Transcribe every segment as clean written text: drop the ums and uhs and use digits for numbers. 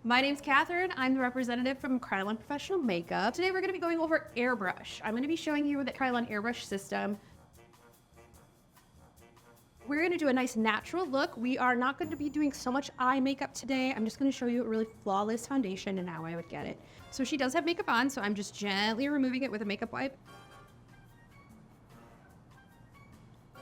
My name's Catherine. I'm the representative from Kryolan Professional Makeup. Today we're going to be going over airbrush. I'm going to be showing you the Kryolan airbrush system. We're going to do a nice natural look. We are not going to be doing so much eye makeup today. I'm just going to show you a really flawless foundation and how I would get it. So she does have makeup on, so I'm just gently removing it with a makeup wipe.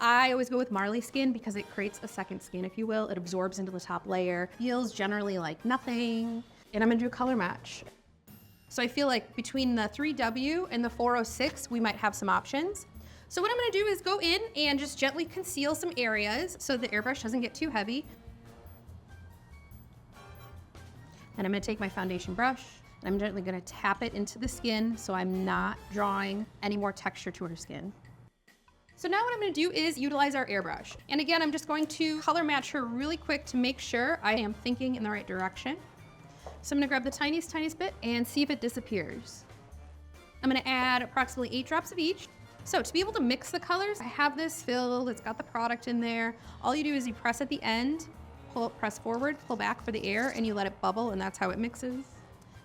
I always go with Marley skin because it creates a second skin, if you will. It absorbs into the top layer, feels generally like nothing. And I'm gonna do a color match. So I feel like between the 3W and the 406, we might have some options. So what I'm gonna do is go in and just gently conceal some areas so the airbrush doesn't get too heavy. And I'm gonna take my foundation brush and I'm gently gonna tap it into the skin so I'm not drawing any more texture to her skin. So now what I'm gonna do is utilize our airbrush. And again, I'm just going to color match her really quick to make sure I am thinking in the right direction. So I'm gonna grab the tiniest bit and see if it disappears. I'm gonna add approximately 8 drops of each. So to be able to mix the colors, I have this filled, it's got the product in there. All you do is you press at the end, press forward, pull back for the air, and you let it bubble, and that's how it mixes.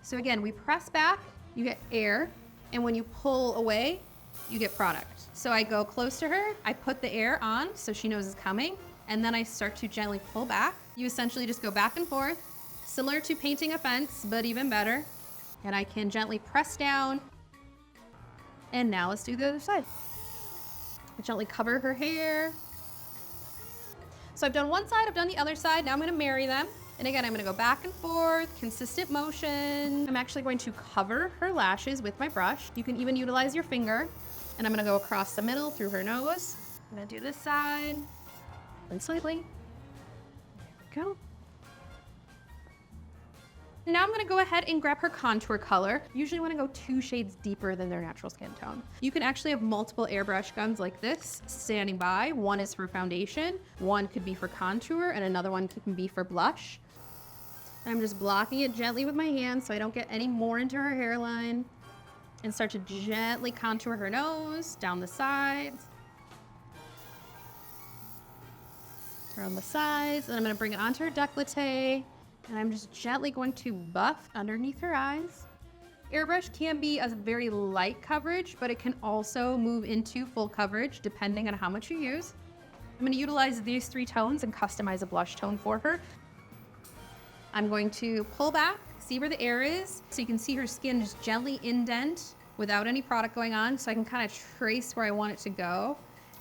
So again, we press back, you get air, and when you pull away, you get product. So I go close to her, I put the air on so she knows it's coming, and then I start to gently pull back. You essentially just go back and forth, similar to painting a fence, but even better. And I can gently press down. And now let's do the other side. I gently cover her hair. So I've done one side, I've done the other side. Now I'm gonna marry them. And again, I'm gonna go back and forth, consistent motion. I'm actually going to cover her lashes with my brush. You can even utilize your finger. And I'm gonna go across the middle through her nose. I'm gonna do this side, and slightly. There we go. Now I'm gonna go ahead and grab her contour color. Usually wanna go 2 shades deeper than their natural skin tone. You can actually have multiple airbrush guns like this standing by. One is for foundation, one could be for contour, and another one can be for blush. I'm just blocking it gently with my hand so I don't get any more into her hairline. And start to gently contour her nose, down the sides, around the sides, and I'm gonna bring it onto her décolleté, and I'm just gently going to buff underneath her eyes. Airbrush can be a very light coverage, but it can also move into full coverage depending on how much you use. I'm gonna utilize these 3 tones and customize a blush tone for her. I'm going to pull back, see where the air is, so you can see her skin just gently indent without any product going on, so I can kind of trace where I want it to go.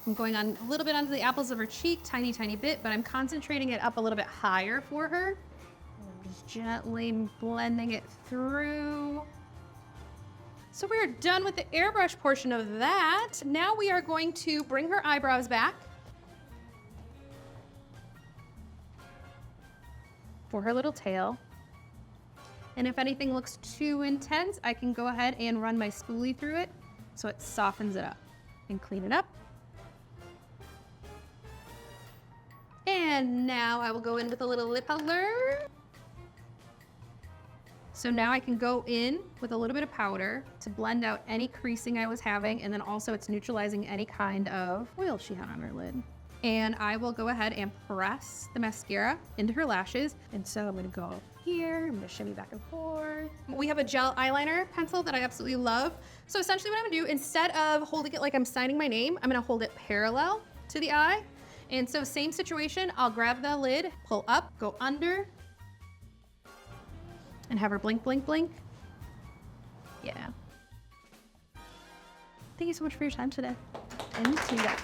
I'm going on a little bit onto the apples of her cheek, tiny bit, but I'm concentrating it up a little bit higher for her. And I'm just gently blending it through. So we're done with the airbrush portion of that. Now we are going to bring her eyebrows back for her little tail. And if anything looks too intense, I can go ahead and run my spoolie through it so it softens it up and clean it up. And now I will go in with a little lip color. So now I can go in with a little bit of powder to blend out any creasing I was having, and then also it's neutralizing any kind of oil she had on her lid. And I will go ahead and press the mascara into her lashes. And so I'm gonna go here, I'm gonna shimmy back and forth. We have a gel eyeliner pencil that I absolutely love. So essentially what I'm gonna do, instead of holding it like I'm signing my name, I'm gonna hold it parallel to the eye. And so same situation, I'll grab the lid, pull up, go under, and have her blink. Yeah. Thank you so much for your time today. And see you guys.